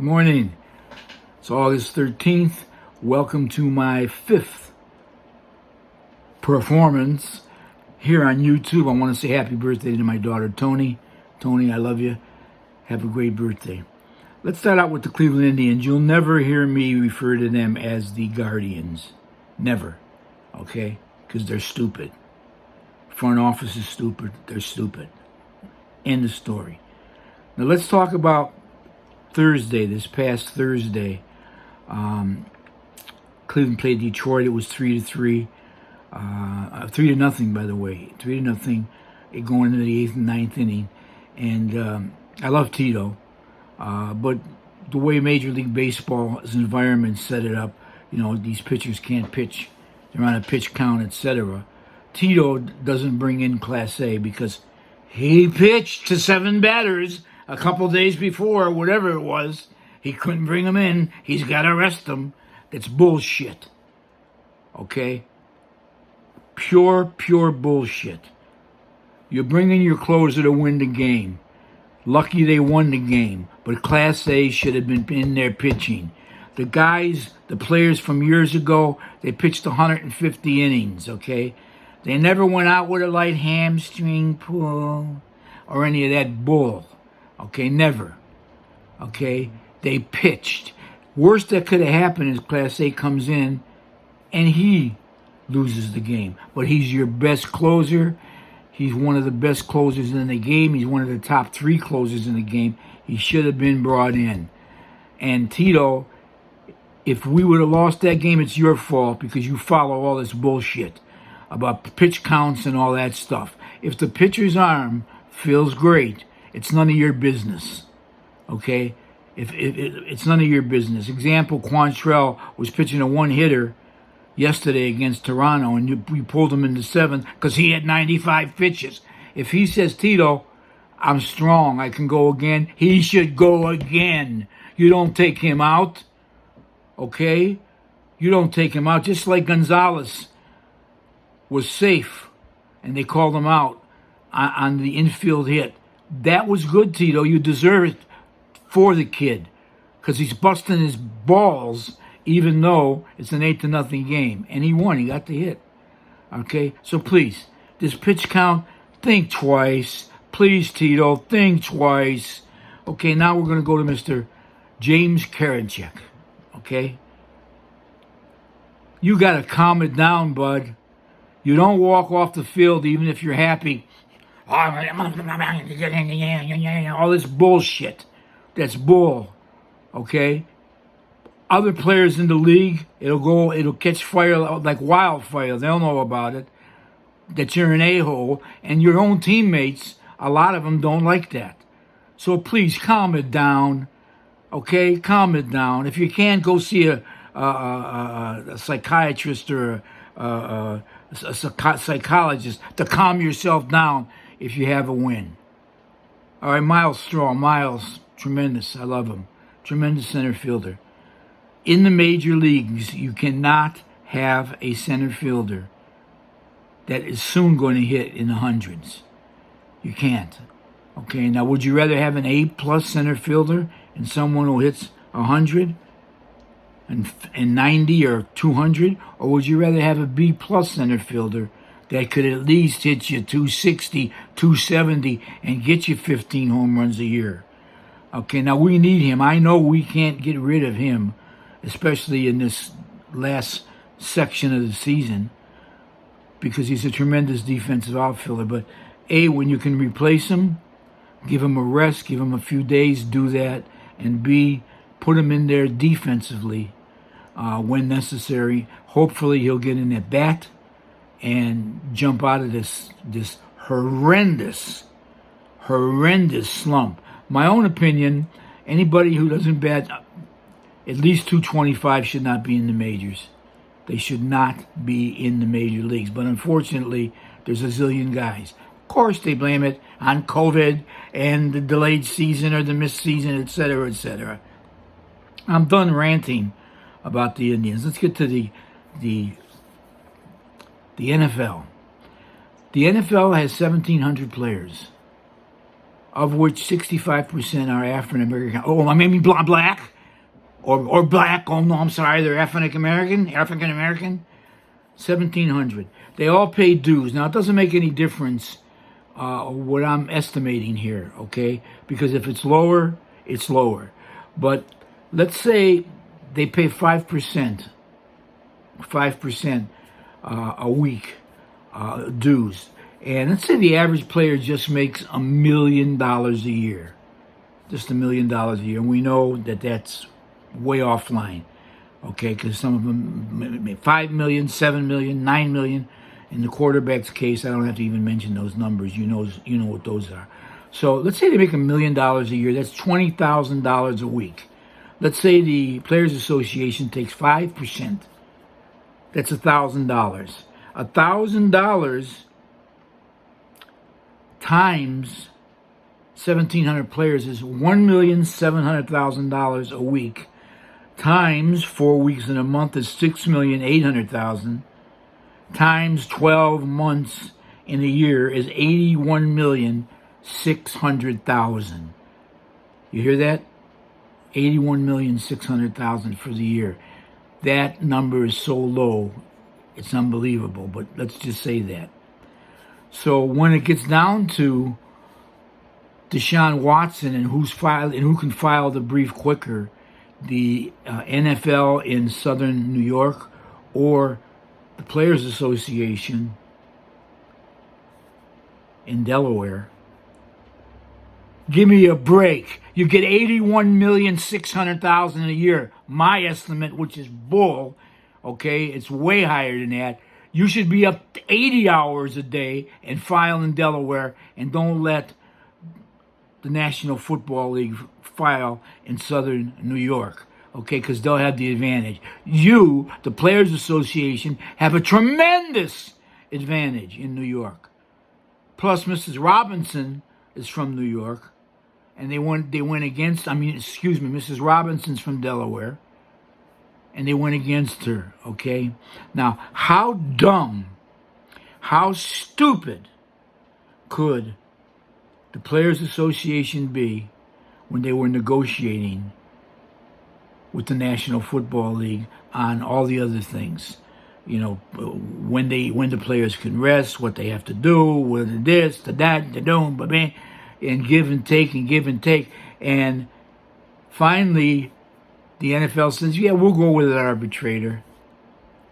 Good morning. It's August 13th. Welcome to my fifth performance here on YouTube. I want to say happy birthday to my daughter, Tony. Tony, I love you. Have a great birthday. Let's start out with the Cleveland Indians. You'll never hear me refer to them as the Guardians. Never. Okay? Because they're stupid. Front office is stupid. They're stupid. End of story. Now let's talk about Thursday, this past Thursday. Cleveland played Detroit. It was 3-3. 3-0, by the way. 3-0 going into the 8th and 9th inning. And I love Tito. But the way Major League Baseball's environment set it up, these pitchers can't pitch. They're on a pitch count, etc. Tito doesn't bring in Class A because he pitched to 7 batters a couple days before, whatever it was. He couldn't bring them in. He's got to rest them. That's bullshit. Okay? Pure bullshit. You're bringing your closer to win the game. Lucky they won the game. But Class A should have been in there pitching. The guys, the players from years ago, they pitched 150 innings, okay? They never went out with a light hamstring pull or any of that bull. Okay, never. Okay, they pitched. Worst that could have happened is Class A comes in and he loses the game. But he's your best closer. He's one of the best closers in the game. He's one of the top 3 closers in the game. He should have been brought in. And Tito, if we would have lost that game, it's your fault because you follow all this bullshit about pitch counts and all that stuff. If the pitcher's arm feels great, it's none of your business, okay? If it's none of your business. Example, Quantrill was pitching a one-hitter yesterday against Toronto, and we pulled him into 7 because he had 95 pitches. If he says, Tito, I'm strong, I can go again, he should go again. You don't take him out, okay? You don't take him out. Just like Gonzalez was safe, and they called him out on the infield hit. That was good, Tito. You deserve it for the kid because he's busting his balls even though it's an 8-0 game. And he won. He got the hit. Okay? So please, this pitch count, think twice. Please, Tito, think twice. Okay, now we're going to go to Mr. James Karinchak. Okay? You got to calm it down, bud. You don't walk off the field even if you're happy. All this bullshit. That's bull. Okay? Other players in the league, it'll catch fire like wildfire. They'll know about it. That you're an a-hole. And your own teammates, a lot of them don't like that. So please, calm it down. Okay? Calm it down. If you can't, go see a psychiatrist or a psychologist to calm yourself down if you have a win. All right, Miles Straw. Miles, tremendous. I love him. Tremendous center fielder. In the major leagues, you cannot have a center fielder that is soon going to hit in the hundreds. You can't. Okay, now would you rather have an A+ center fielder and someone who hits 100 and 90 or 200? Or would you rather have a B+ center fielder that could at least hit you 260, 270, and get you 15 home runs a year? Okay, now we need him. I know we can't get rid of him, especially in this last section of the season, because he's a tremendous defensive outfielder. But A, when you can replace him, give him a rest, give him a few days, do that. And B, put him in there defensively when necessary. Hopefully he'll get in at bat and jump out of this horrendous slump. My own opinion, anybody who doesn't bat at least 225 should not be in the majors. They should not be in the major leagues. But unfortunately, there's a zillion guys. Of course, they blame it on COVID and the delayed season or the missed season, etc., etc. I'm done ranting about the Indians. Let's get to the NFL. The NFL has 1,700 players. of which 65% are African American. Oh, I mean black, or black. Oh no, I'm sorry, they're African American. 1,700. They all pay dues. Now it doesn't make any difference what I'm estimating here, okay? Because if it's lower, it's lower. But let's say they pay 5%, 5% a week dues. And let's say the average player just makes $1 million a year. Just $1 million a year. And we know that that's way offline, okay? Because some of them make 5 million, 7 million, 9 million. In the quarterback's case, I don't have to even mention those numbers. You know what those are. So let's say they make $1 million a year. That's $20,000 a week. Let's say the Players Association takes 5%. That's $1,000. $1,000 times 1,700 players is $1,700,000 a week. Times 4 weeks in a month is $6,800,000. Times 12 months in a year is $81,600,000. You hear that? $81,600,000 for the year. That number is so low, it's unbelievable. But let's just say that. So when it gets down to Deshaun Watson and who can file the brief quicker, the NFL in Southern New York or the Players Association in Delaware. Give me a break. You get $81,600,000 a year. My estimate, which is bull, okay, it's way higher than that. You should be up to 80 hours a day and file in Delaware, and don't let the National Football League file in Southern New York. Okay, because they'll have the advantage. You, the Players Association, have a tremendous advantage in New York. Plus, Mrs. Robinson is from New Went against, Mrs. Robinson's from Delaware, and they went against her, okay? Now, how dumb, how stupid could the Players Association be when they were negotiating with the National Football League on all the other things? You know, when the players can rest, what they have to do, whether this, the that, the doom, but man, and give and take and give and take. And finally, the NFL says, yeah, we'll go with an arbitrator.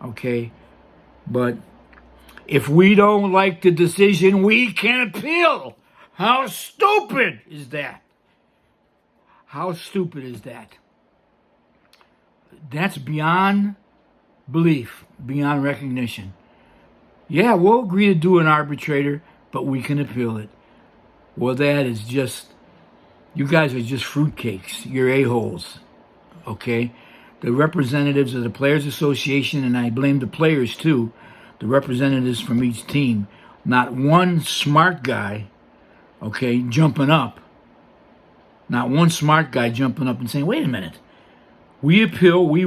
Okay? But if we don't like the decision, we can appeal. How stupid is that? How stupid is that? That's beyond belief, beyond recognition. Yeah, we'll agree to do an arbitrator, but we can appeal it. Well, that is just, you guys are just fruitcakes. You're a-holes, okay? The representatives of the Players Association, and I blame the players too, the representatives from each team, not one smart guy, okay, jumping up. Not one smart guy jumping up and saying, wait a minute. We appeal, they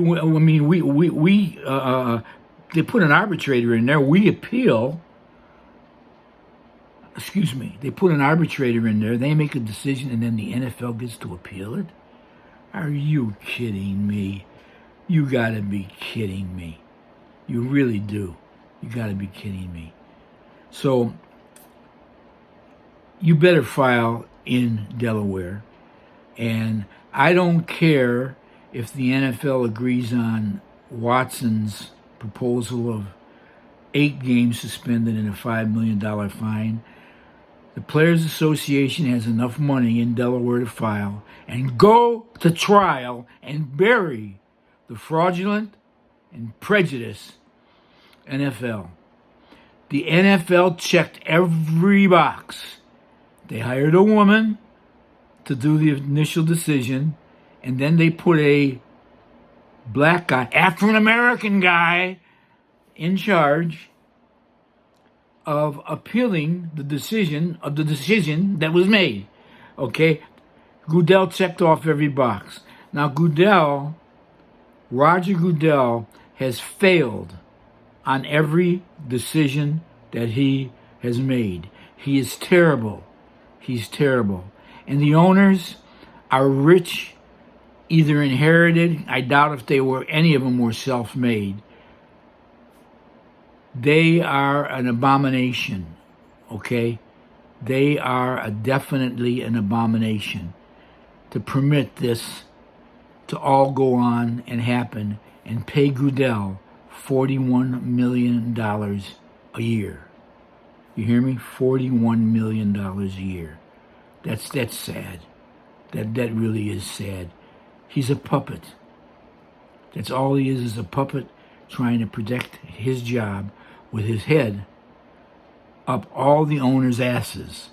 put an arbitrator in there, we appeal. They put an arbitrator in there, they make a decision, and then the NFL gets to appeal it? Are you kidding me? You gotta be kidding me. You really do. You gotta be kidding me. So, you better file in Delaware. And I don't care if the NFL agrees on Watson's proposal of 8 games suspended and a $5 million fine. The Players Association has enough money in Delaware to file and go to trial and bury the fraudulent and prejudiced NFL. The NFL checked every box. They hired a woman to do the initial decision, and then they put a black guy, African-American guy, in charge of appealing the decision that was made. Okay? Goodell checked off every box. Now Roger Goodell has failed on every decision that he has made. He is terrible. He's terrible. And the owners are rich, either inherited. I doubt if any of them were self-made. They are an abomination, okay? They are definitely an abomination to permit this to all go on and happen and pay Goodell $41 million a year. You hear me? $41 million a year. That's sad. That really is sad. He's a puppet. That's all he is a puppet trying to protect his job with his head up all the owners' asses.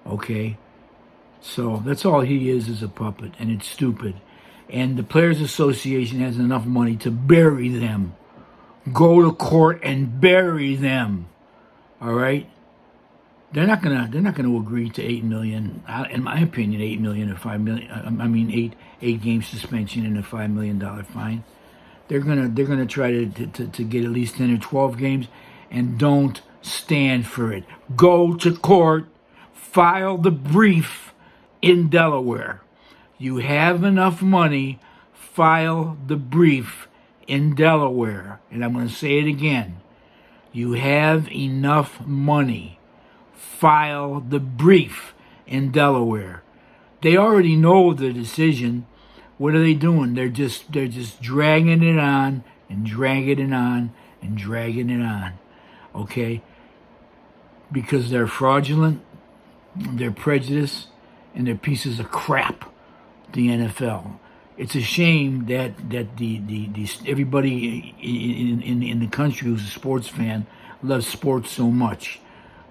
Okay? So that's all he is a puppet, and it's stupid. And the Players Association has enough money to bury them. Go to court and bury them. All right? They're not gonna agree to $8 million. In my opinion, $8 million or $5 million. I mean, eight game suspension and a $5 million fine. They're gonna try to get at least 10 or 12 games, and don't stand for it. Go to court. File the brief in Delaware. You have enough money. File the brief in Delaware. And I'm going to say it again. You have enough money. File the brief in Delaware. They already know the decision. What are they doing? They're just dragging it on and dragging it on and dragging it on. Okay? Because they're fraudulent, they're prejudiced, and they're pieces of crap. The NFL. It's a shame that everybody in the country who's a sports fan loves sports so much.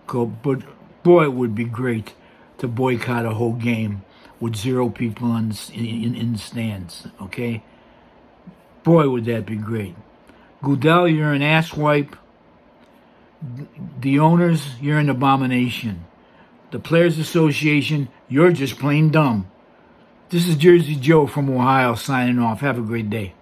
But boy, it would be great to boycott a whole game with 0 people in the stands. Okay, boy, would that be great. Goodell, you're an asswipe. The owners, you're an abomination. The Players Association, you're just plain dumb. This is Jersey Joe from Ohio signing off. Have a great day.